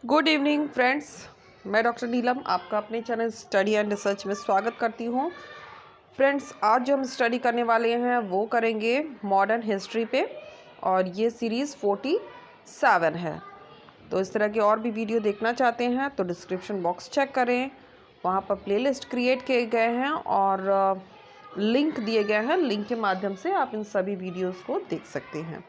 Good evening friends, मैं doctor नीलम आपका अपने चैनल स्टडी एंड रिसर्च में स्वागत करती हूँ। फ्रेंड्स, आज जो हम स्टडी करने वाले हैं वो करेंगे मॉडर्न हिस्ट्री पे और ये सीरीज़ 47 है। तो इस तरह के और भी वीडियो देखना चाहते हैं तो डिस्क्रिप्शन बॉक्स चेक करें, वहाँ पर प्लेलिस्ट क्रिएट किए गए हैं और लिंक दिए गए हैं। लिंक के माध्यम से आप इन सभी वीडियोज़ को देख सकते हैं।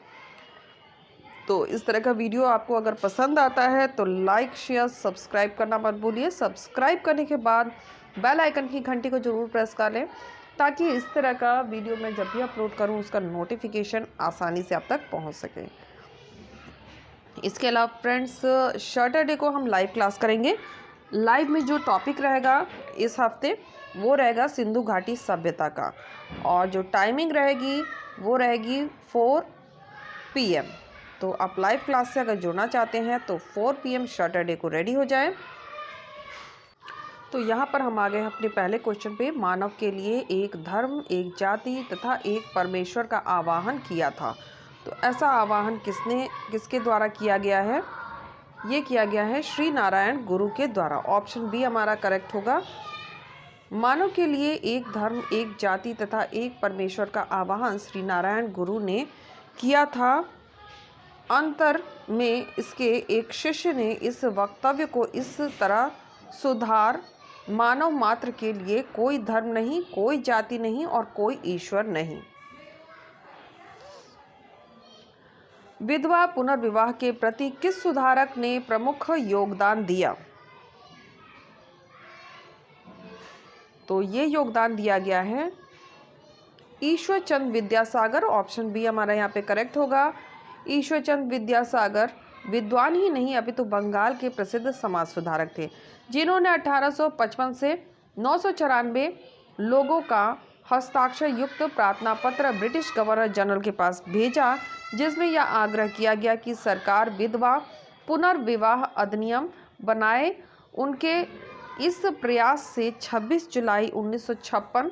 तो इस तरह का वीडियो आपको अगर पसंद आता है तो लाइक शेयर सब्सक्राइब करना मत भूलिए। सब्सक्राइब करने के बाद बेल आइकन की घंटी को ज़रूर प्रेस कर लें ताकि इस तरह का वीडियो मैं जब भी अपलोड करूं उसका नोटिफिकेशन आसानी से आप तक पहुंच सके। इसके अलावा फ्रेंड्स, सैटरडे को हम लाइव क्लास करेंगे। लाइव में जो टॉपिक रहेगा इस हफ्ते वो रहेगा सिंधु घाटी सभ्यता का, और जो टाइमिंग रहेगी वो रहेगी 4 PM। तो आप लाइव क्लास से अगर जुड़ना चाहते हैं तो 4 PM सैटरडे को रेडी हो जाएं। तो यहाँ पर हम आ गए अपने पहले क्वेश्चन पे। मानव के लिए एक धर्म, एक जाति तथा एक परमेश्वर का आवाहन किया था। तो ऐसा आवाहन किसके द्वारा किया गया है? ये किया गया है श्री नारायण गुरु के द्वारा। ऑप्शन बी हमारा करेक्ट होगा। मानव के लिए एक धर्म, एक जाति तथा एक परमेश्वर का आवाहन श्री नारायण गुरु ने किया था। अंतर में इसके एक शिष्य ने इस वक्तव्य को इस तरह सुधार: मानव मात्र के लिए कोई धर्म नहीं, कोई जाति नहीं और कोई ईश्वर नहीं। विधवा पुनर्विवाह के प्रति किस सुधारक ने प्रमुख योगदान दिया? तो ये योगदान दिया गया है ईश्वर चंद्र विद्यासागर। ऑप्शन बी हमारा यहाँ पे करेक्ट होगा। ईश्वर चंद्र विद्यासागर विद्वान ही नहीं अपितु बंगाल के प्रसिद्ध समाज सुधारक थे, जिन्होंने 1855 से 994 लोगों का हस्ताक्षर युक्त प्रार्थना पत्र ब्रिटिश गवर्नर जनरल के पास भेजा, जिसमें यह आग्रह किया गया कि सरकार विधवा पुनर्विवाह अधिनियम बनाए। उनके इस प्रयास से 26 जुलाई 1956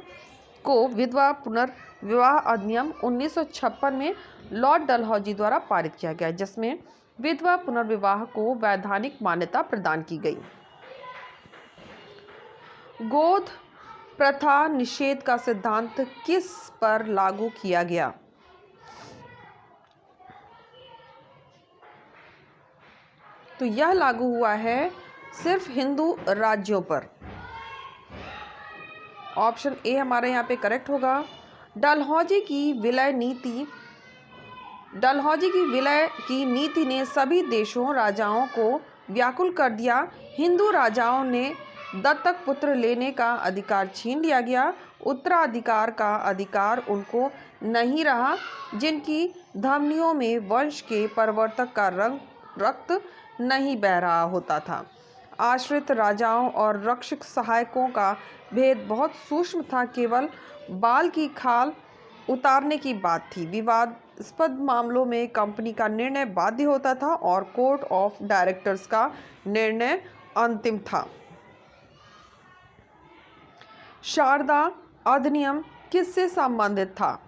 को विधवा पुनर्विवाह अधिनियम 1956 में लॉर्ड डलहौजी द्वारा पारित किया गया, जिसमें विधवा पुनर्विवाह को वैधानिक मान्यता प्रदान की गई। गोद प्रथा निषेध का सिद्धांत किस पर लागू किया गया? तो यह लागू हुआ है सिर्फ हिंदू राज्यों पर। ऑप्शन ए हमारे यहाँ पे करेक्ट होगा। डलहौजी की विलय नीति ने सभी देशों राजाओं को व्याकुल कर दिया। हिंदू राजाओं ने दत्तक पुत्र लेने का अधिकार छीन लिया गया। उत्तराधिकार का अधिकार उनको नहीं रहा, जिनकी धमनियों में वंश के परिवर्तक का रक्त नहीं बह रहा होता था। आश्रित राजाओं और रक्षक सहायकों का भेद बहुत सूक्ष्म था, केवल बाल की खाल उतारने की बात थी। विवादास्पद मामलों में कंपनी का निर्णय बाध्य होता था और कोर्ट ऑफ डायरेक्टर्स का निर्णय अंतिम था। शारदा अधिनियम किससे संबंधित था?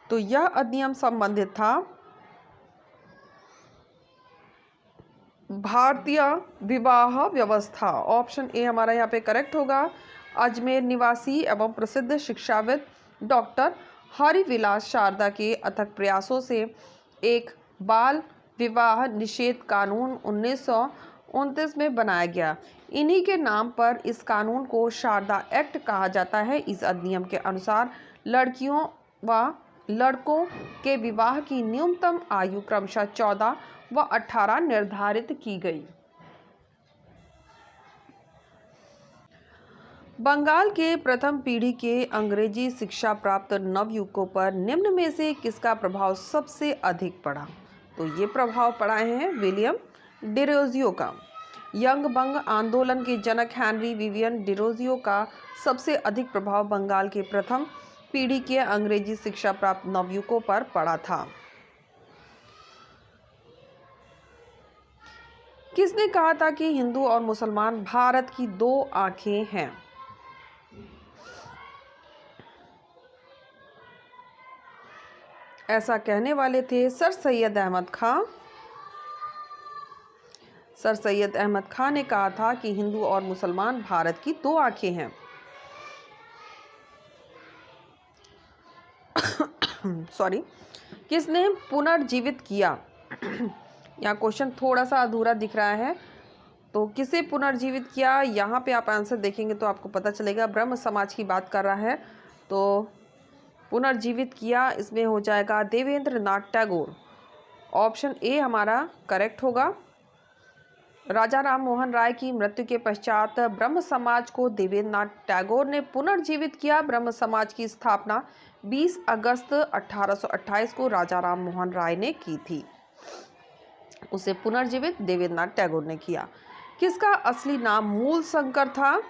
तो यह अधिनियम संबंधित था भारतीय विवाह व्यवस्था। ऑप्शन ए हमारा यहाँ पे करेक्ट होगा। अजमेर निवासी एवं प्रसिद्ध शिक्षाविद डॉक्टर हरिविलास शारदा के अथक प्रयासों से एक बाल विवाह निषेध कानून 1929 में बनाया गया। इन्हीं के नाम पर इस कानून को शारदा एक्ट कहा जाता है। इस अधिनियम के अनुसार लड़कियों व लड़कों के विवाह की न्यूनतम आयु क्रमशः 14 व 18 निर्धारित की गई। बंगाल के प्रथम पीढ़ी के अंग्रेजी शिक्षा प्राप्त नवयुवकों पर निम्न में से किसका प्रभाव सबसे अधिक पड़ा? तो ये प्रभाव पड़ा है विलियम डिरोजियो का। यंग बंग आंदोलन के जनक हेनरी विवियन डिरोजियो का सबसे अधिक प्रभाव बंगाल के प्रथम पीढ़ी के अंग्रेजी शिक्षा प्राप्त नवयुवकों पर पड़ा था। किसने कहा था कि हिंदू और मुसलमान भारत की दो आंखें हैं? ऐसा कहने वाले थे सर सैयद अहमद खां। सर सैयद अहमद खां ने कहा था कि हिंदू और मुसलमान भारत की दो आंखें हैं। सॉरी, किसने पुनर्जीवित किया? यहाँ क्वेश्चन थोड़ा सा अधूरा दिख रहा है, तो किसे पुनर्जीवित किया, यहाँ पे आप आंसर देखेंगे तो आपको पता चलेगा। ब्रह्म समाज की बात कर रहा है, तो पुनर्जीवित किया इसमें हो जाएगा देवेंद्र नाथ टैगोर। ऑप्शन ए हमारा करेक्ट होगा। राजा राम मोहन राय की मृत्यु के पश्चात ब्रह्म समाज को देवेंद्र नाथ टैगोर ने पुनर्जीवित किया। ब्रह्म समाज की स्थापना 20 अगस्त 1828 को राजा राम मोहन राय ने की थी। उसे पुनर्जीवित देवेंद्र नाथ टैगोर ने किया। किसका असली नाम मूल शंकर था?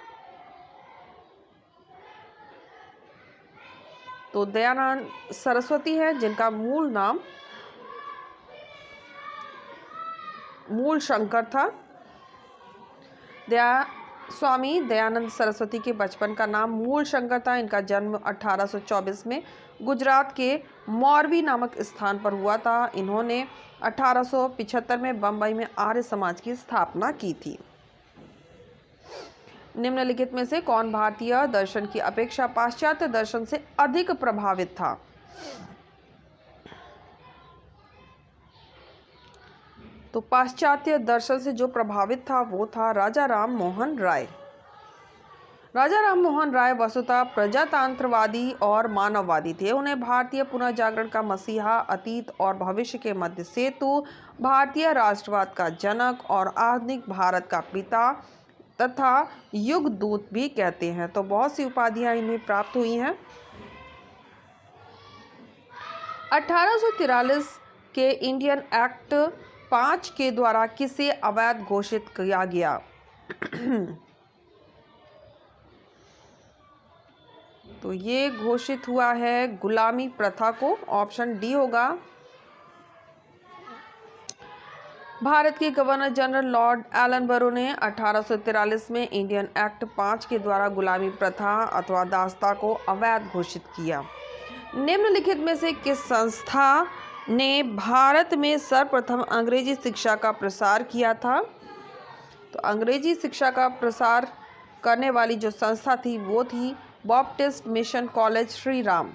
तो दयानंद सरस्वती है जिनका मूल नाम मूल शंकर था। स्वामी दयानंद सरस्वती के बचपन का नाम मूल शंकर था। इनका जन्म 1824 में गुजरात के मोरबी नामक स्थान पर हुआ था। इन्होंने 1875 में बम्बई में आर्य समाज की स्थापना की थी। निम्नलिखित में से कौन भारतीय दर्शन की अपेक्षा पाश्चात्य दर्शन से अधिक प्रभावित था? तो पाश्चात्य दर्शन से जो प्रभावित था वो था राजा राम मोहन राय। राजा राम मोहन राय वस्तुतः प्रजातंत्रवादी और मानववादी थे। उन्हें भारतीय पुनर्जागरण का मसीहा, अतीत और भविष्य के मध्य सेतु, भारतीय राष्ट्रवाद का जनक और आधुनिक भारत का पिता तथा युग दूत भी कहते हैं। तो बहुत सी उपाधियां इन्हें प्राप्त हुई हैं। 1843 के इंडियन एक्ट 5 के द्वारा किसे अवैध घोषित किया गया? तो ये घोषित हुआ है गुलामी प्रथा को। ऑप्शन डी होगा। भारत के गवर्नर जनरल लॉर्ड एलनबरो ने 1843 में इंडियन एक्ट 5 के द्वारा गुलामी प्रथा अथवा दासता को अवैध घोषित किया। निम्नलिखित में से किस संस्था ने भारत में सर्वप्रथम अंग्रेजी शिक्षा का प्रसार किया था? तो अंग्रेजी शिक्षा का प्रसार करने वाली जो संस्था थी वो थी Baptist Mission College Shri Ram.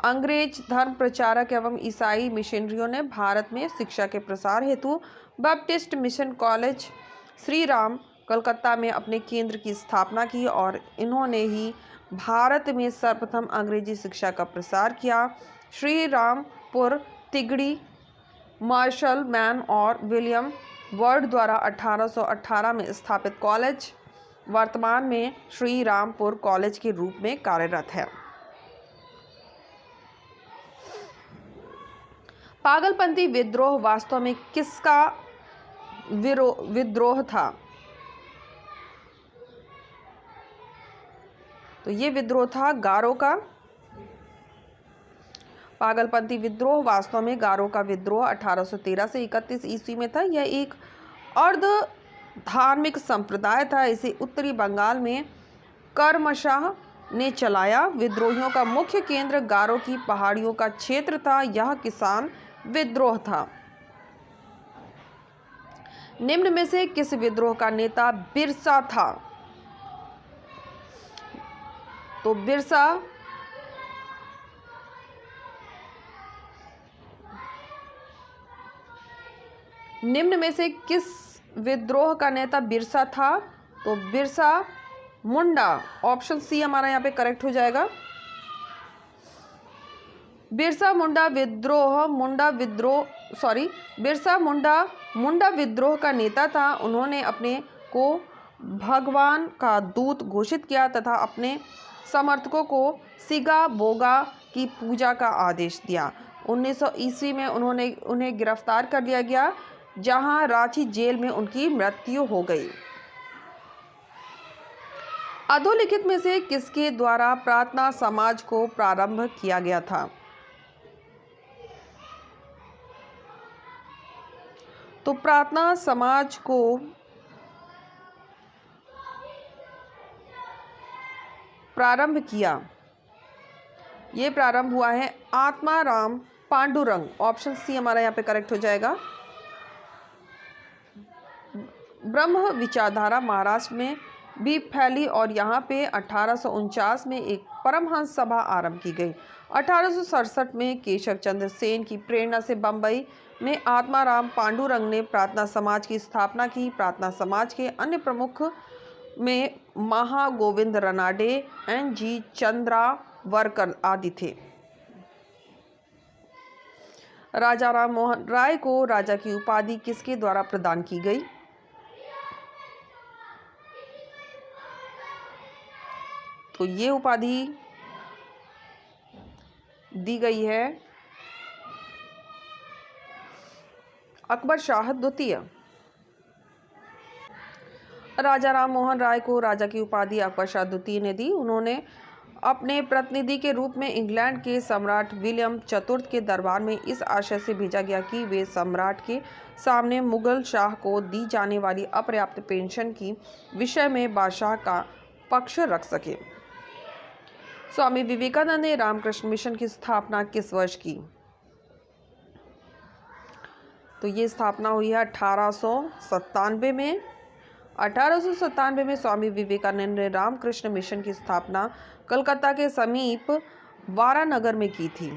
अंग्रेज धर्म प्रचारक एवं ईसाई मिशनरियों ने भारत में शिक्षा के प्रसार हेतु Baptist Mission College Shri Ram Calcutta में अपने केंद्र की स्थापना की और इन्होंने ही भारत में सर्वप्रथम अंग्रेजी शिक्षा का प्रसार किया। श्री रामपुर तिगड़ी मार्शल मैन और विलियम वर्ड द्वारा 1818 में स्थापित कॉलेज वर्तमान में श्री रामपुर कॉलेज के रूप में कार्यरत है। पागलपंथी विद्रोह वास्तव में किसका विद्रोह था? तो ये विद्रोह था गारो का। पागलपंथी विद्रोह वास्तव में गारो का विद्रोह 1813 से 31 ईस्वी में था। यह एक अर्ध धार्मिक संप्रदाय था। इसे उत्तरी बंगाल में करमशाह ने चलाया। विद्रोहियों का मुख्य केंद्र गारो की पहाड़ियों का क्षेत्र था। यह किसान विद्रोह था। निम्न में से किस विद्रोह का नेता बिरसा था? तो बिरसा निम्न में से किस विद्रोह का नेता बिरसा था? तो बिरसा मुंडा। ऑप्शन सी हमारा यहाँ पे करेक्ट हो जाएगा। बिरसा मुंडा विद्रोह का नेता था। उन्होंने अपने को भगवान का दूत घोषित किया तथा अपने समर्थकों को सिगा बोगा की पूजा का आदेश दिया। 1900 ईस्वी में उन्हें गिरफ्तार कर लिया गया, जहां रांची जेल में उनकी मृत्यु हो गई। अधोलिखित में से किसके द्वारा प्रार्थना समाज को प्रारंभ किया गया था? तो प्रार्थना समाज को प्रारंभ किया ये प्रारंभ हुआ है आत्माराम पांडुरंग, ऑप्शन सी हमारा यहाँ पे करेक्ट हो जाएगा। ब्रह्म विचारधारा महाराष्ट्र में भी फैली और यहाँ पे 1849 में एक परमहंस सभा आरंभ की गई। 1867 में केशव चंद्र सेन की प्रेरणा से बम्बई में आत्माराम पांडुरंग ने प्रार्थना समाज की स्थापना की। प्रार्थना समाज के अन्य प्रमुख में महागोविंद रनाडे, एन.जी. चंद्रावरकर आदि थे। राजा राम मोहन राय को राजा की उपाधि किसके द्वारा प्रदान की गई? तो ये उपाधि दी गई है अकबर शाह द्वितीय। राजा राम मोहन राय को राजा की उपाधि अकबर शाह द्वितीय ने दी। उन्होंने अपने प्रतिनिधि के रूप में इंग्लैंड के सम्राट विलियम चतुर्थ के दरबार में इस आशय से भेजा गया कि वे सम्राट के सामने मुगल शाह को दी जाने वाली अपर्याप्त पेंशन की विषय में बादशाह का पक्ष रख सके। स्वामी विवेकानंद ने रामकृष्ण मिशन की स्थापना किस वर्ष की? तो ये स्थापना हुई है 1897 में। 1897 में स्वामी विवेकानंद ने रामकृष्ण मिशन की स्थापना कलकत्ता के समीप वारानगर में की थी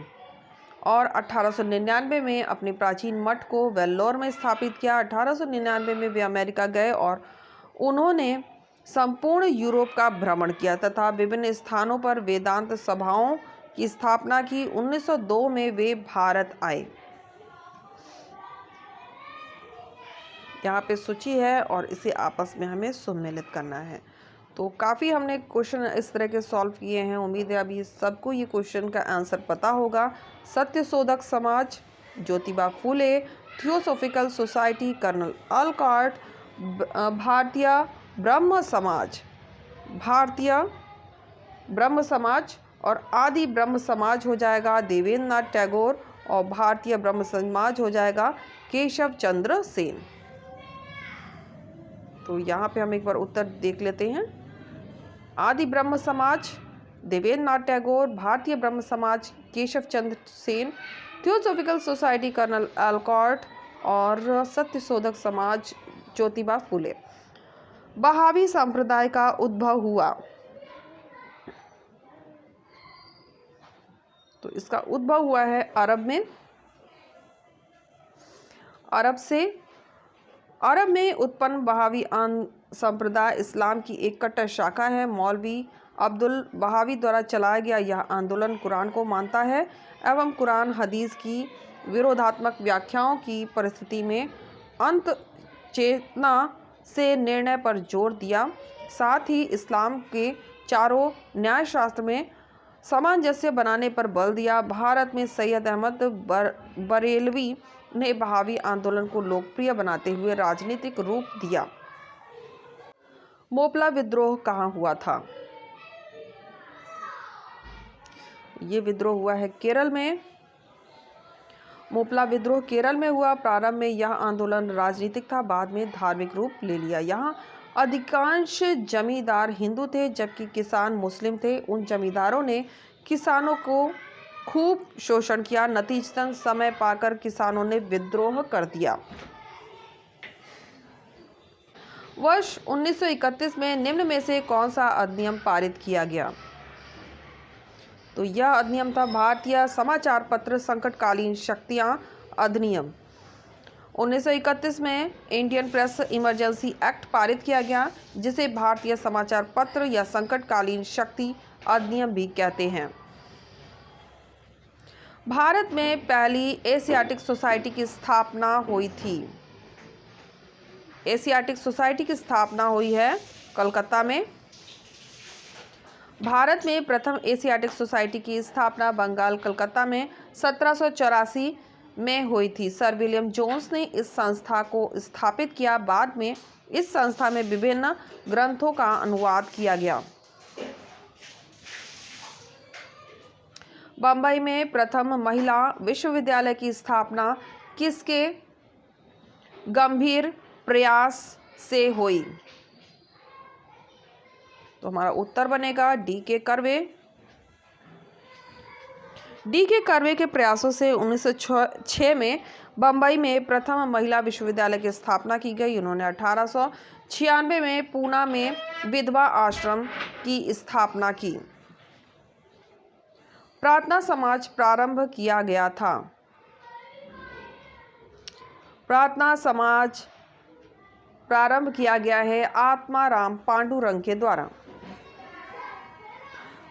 और 1899 में अपने प्राचीन मठ को वेल्लोर में स्थापित किया। 1899 में वे अमेरिका गए और उन्होंने संपूर्ण यूरोप का भ्रमण किया तथा विभिन्न स्थानों पर वेदांत सभाओं की स्थापना की। 1902 में वे भारत आए। यहाँ पे सूची है और इसे आपस में हमें सम्मिलित करना है। तो काफ़ी हमने क्वेश्चन इस तरह के सॉल्व किए हैं। उम्मीद है अभी सबको ये क्वेश्चन का आंसर पता होगा। Satyashodhak Samaj, Jyotiba Phule, theosophical society, colonel अलकॉट, भारतीय ब्रह्म समाज और आदि ब्रह्म समाज हो जाएगा देवेंद्र नाथ टैगोर और भारतीय ब्रह्म समाज हो जाएगा केशव चंद्र सेन। तो यहाँ पे हम एक बार उत्तर देख लेते हैं। आदि ब्रह्म समाज देवेंद्र नाथ टैगोर, भारतीय ब्रह्म समाज Keshav Chandra Sen, theosophical society colonel अलकॉट और सत्यशोधक समाज ज्योतिबा फूले। बहावी संप्रदाय का उद्भव हुआ। तो इसका उद्भव हुआ है अरब में। अरब में उत्पन्न बहावी संप्रदाय इस्लाम की एक कट्टर शाखा है। मौलवी अब्दुल बहावी द्वारा चलाया गया यह आंदोलन कुरान को मानता है एवं कुरान हदीस की विरोधात्मक व्याख्याओं की परिस्थिति में अंत चेतना से निर्णय पर जोर दिया। साथ ही इस्लाम के चारों न्यायशास्त्र में सामंजस्य बनाने पर बल दिया। भारत में सैयद अहमद बरेलवी ने बहावी आंदोलन को लोकप्रिय बनाते हुए राजनीतिक रूप दिया। मोपला विद्रोह कहाँ हुआ था? ये विद्रोह हुआ है केरल में। मोपला विद्रोह केरल में हुआ। प्रारंभ में यह आंदोलन राजनीतिक था, बाद में धार्मिक रूप ले लिया। यहाँ अधिकांश जमींदार हिंदू थे जबकि किसान मुस्लिम थे। उन जमींदारों ने किसानों को खूब शोषण किया। नतीजतन समय पाकर किसानों ने विद्रोह कर दिया। वर्ष 1931 में निम्न में से कौन सा अधिनियम पारित किया गया? तो यह अधिनियम था भारतीय समाचार पत्र संकटकालीन शक्तियां अधिनियम। 1931 में इंडियन प्रेस इमरजेंसी एक्ट पारित किया गया जिसे भारतीय समाचार पत्र या संकटकालीन शक्ति अधिनियम भी कहते हैं। भारत में पहली एशियाटिक सोसाइटी की स्थापना हुई थी। एशियाटिक सोसाइटी की स्थापना हुई है कलकत्ता में। भारत में प्रथम एशियाटिक सोसाइटी की स्थापना बंगाल कलकत्ता में 1784 में हुई थी। सर विलियम जोन्स ने इस संस्था को स्थापित किया। बाद में इस संस्था में विभिन्न ग्रंथों का अनुवाद किया गया। बंबई में प्रथम महिला विश्वविद्यालय की स्थापना किसके गंभीर प्रयास से हुई? तो हमारा उत्तर बनेगा डी के कर्वे। डी के कर्वे के प्रयासों से 1906 में बम्बई में प्रथम महिला विश्वविद्यालय की स्थापना की गई। उन्होंने 1896 में पूना में विधवा आश्रम की स्थापना की। प्रार्थना समाज प्रारंभ किया गया था। प्रार्थना समाज प्रारंभ किया गया है आत्माराम पांडुरंग के द्वारा।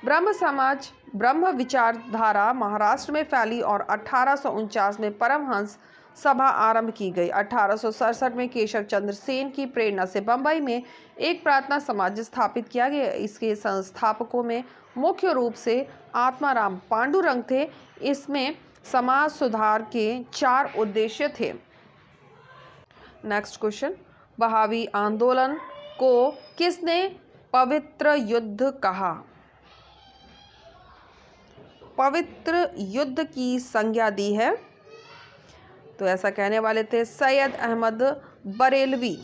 ब्रह्म समाज ब्रह्म विचारधारा महाराष्ट्र में फैली और 1849 में परमहंस सभा आरंभ की गई। 1867 में केशव चंद्र सेन की प्रेरणा से बंबई में एक प्रार्थना समाज स्थापित किया गया। इसके संस्थापकों में मुख्य रूप से आत्माराम पांडुरंग थे। इसमें समाज सुधार के 4 उद्देश्य थे। नेक्स्ट क्वेश्चन, बहावी आंदोलन को किसने पवित्र युद्ध कहा? पवित्र युद्ध की संज्ञा दी है, तो ऐसा कहने वाले थे सैयद अहमद बरेलवी।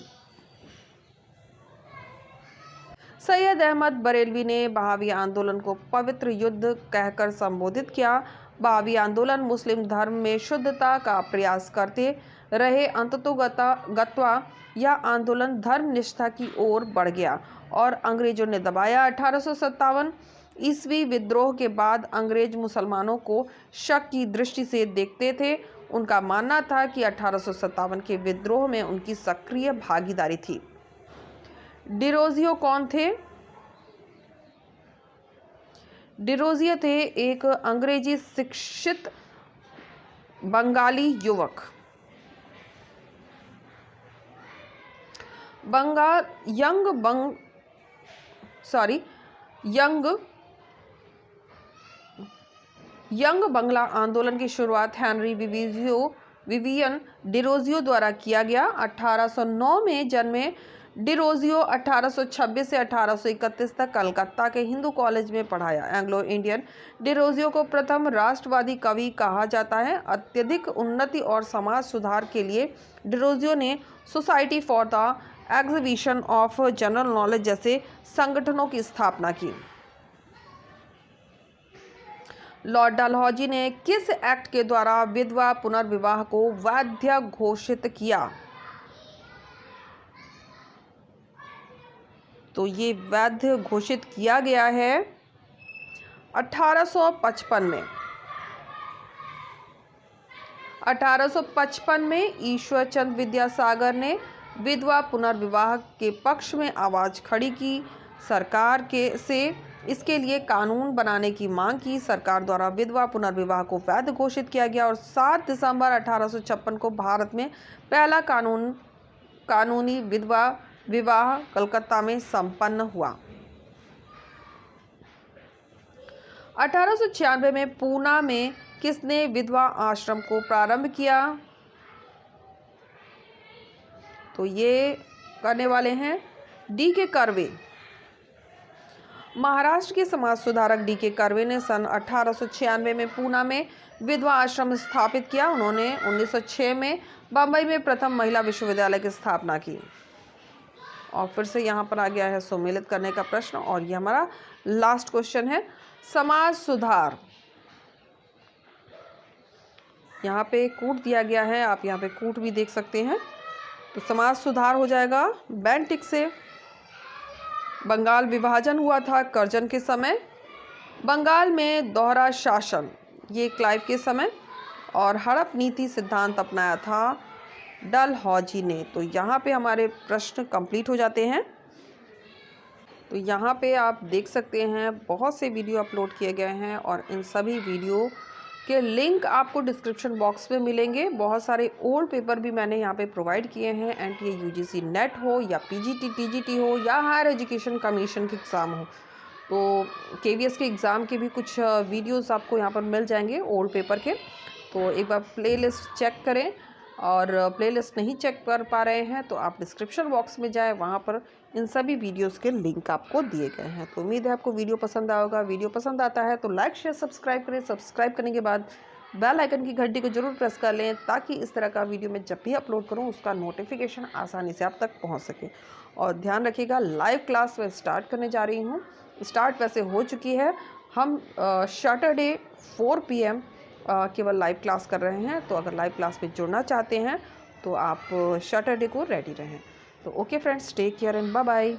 सैयद अहमद बरेलवी ने बहावी आंदोलन को पवित्र युद्ध कहकर संबोधित किया। बहावी आंदोलन मुस्लिम धर्म में शुद्धता का प्रयास करते रहे। अंततोगत्वा यह आंदोलन धर्म निष्ठा की ओर बढ़ गया और अंग्रेजों ने दबाया। 1857 ईस्वी विद्रोह के बाद अंग्रेज मुसलमानों को शक की दृष्टि से देखते थे। उनका मानना था कि 1857 के विद्रोह में उनकी सक्रिय भागीदारी थी। डिरोजियो कौन थे? डिरोजियो थे एक अंग्रेजी शिक्षित बंगाली युवक। यंग बंगला आंदोलन की शुरुआत हेनरी विवियन डिरोजियो द्वारा किया गया। 1809 में जन्मे डिरोजियो 1826 से 1831 तक कलकत्ता के हिंदू कॉलेज में पढ़ाया। एंग्लो इंडियन डिरोजियो को प्रथम राष्ट्रवादी कवि कहा जाता है। अत्यधिक उन्नति और समाज सुधार के लिए डिरोजियो ने society for the exhibition of general knowledge जैसे संगठनों की स्थापना की। लॉर्ड डलहौजी ने किस एक्ट के द्वारा विधवा पुनर्विवाह को वैध घोषित किया? तो ये वैध घोषित किया गया है 1855 में। 1855 में ईश्वर चंद विद्यासागर ने विधवा पुनर्विवाह के पक्ष में आवाज खड़ी की। सरकार से इसके लिए कानून बनाने की मांग की। सरकार द्वारा विधवा पुनर्विवाह को वैध घोषित किया गया और 7 दिसंबर 1856 को भारत में पहला कानूनी विधवा विवाह कलकत्ता में संपन्न हुआ। 1896 में पूना में किसने विधवा आश्रम को प्रारंभ किया? तो ये करने वाले हैं डी के कर्वे। महाराष्ट्र के समाज सुधारक डी के कर्वे ने सन 1896 में पूना में विधवा आश्रम स्थापित किया। उन्होंने 1906 में बंबई में प्रथम महिला विश्वविद्यालय की स्थापना की। और फिर से यहाँ पर आ गया है सम्मिलित करने का प्रश्न, और ये हमारा लास्ट क्वेश्चन है। समाज सुधार, यहाँ पे कूट दिया गया है, आप यहाँ पे कूट भी देख सकते हैं। तो समाज सुधार हो जाएगा बेंटिक से। बंगाल विभाजन हुआ था कर्जन के समय। बंगाल में दोहरा शासन, ये क्लाइव के समय। और हड़प नीति सिद्धांत अपनाया था डलहौजी ने। तो यहाँ पे हमारे प्रश्न कंप्लीट हो जाते हैं। तो यहाँ पे आप देख सकते हैं बहुत से वीडियो अपलोड किए गए हैं और इन सभी वीडियो के लिंक आपको डिस्क्रिप्शन बॉक्स में मिलेंगे। बहुत सारे ओल्ड पेपर भी मैंने यहाँ पे प्रोवाइड किए हैं। एनटीए यूजीसी नेट हो या पीजीटी टीजीटी हो या हायर एजुकेशन कमीशन के एग्ज़ाम हो, तो केवीएस के एग्ज़ाम के भी कुछ वीडियोस आपको यहाँ पर मिल जाएंगे ओल्ड पेपर के। तो एक बार प्लेलिस्ट चेक करें, और प्लेलिस्ट नहीं चेक कर पा रहे हैं तो आप डिस्क्रिप्शन बॉक्स में जाएं, वहाँ पर इन सभी वीडियोस के लिंक आपको दिए गए हैं। तो उम्मीद है आपको वीडियो पसंद आएगा। वीडियो पसंद आता है तो लाइक शेयर सब्सक्राइब करें। सब्सक्राइब करने के बाद बेल आइकन की घंटी को जरूर प्रेस कर लें, ताकि इस तरह का वीडियो मैं जब भी अपलोड करूँ उसका नोटिफिकेशन आसानी से आप तक पहुँच सके। और ध्यान रखिएगा, लाइव क्लास मैं स्टार्ट करने जा रही हूँ। स्टार्ट वैसे हो चुकी है, हम सैटरडे 4 PM केवल लाइव क्लास कर रहे हैं। तो अगर लाइव क्लास में जुड़ना चाहते हैं तो आप सैटरडे को रेडी रहें। तो okay friends, take care and bye bye.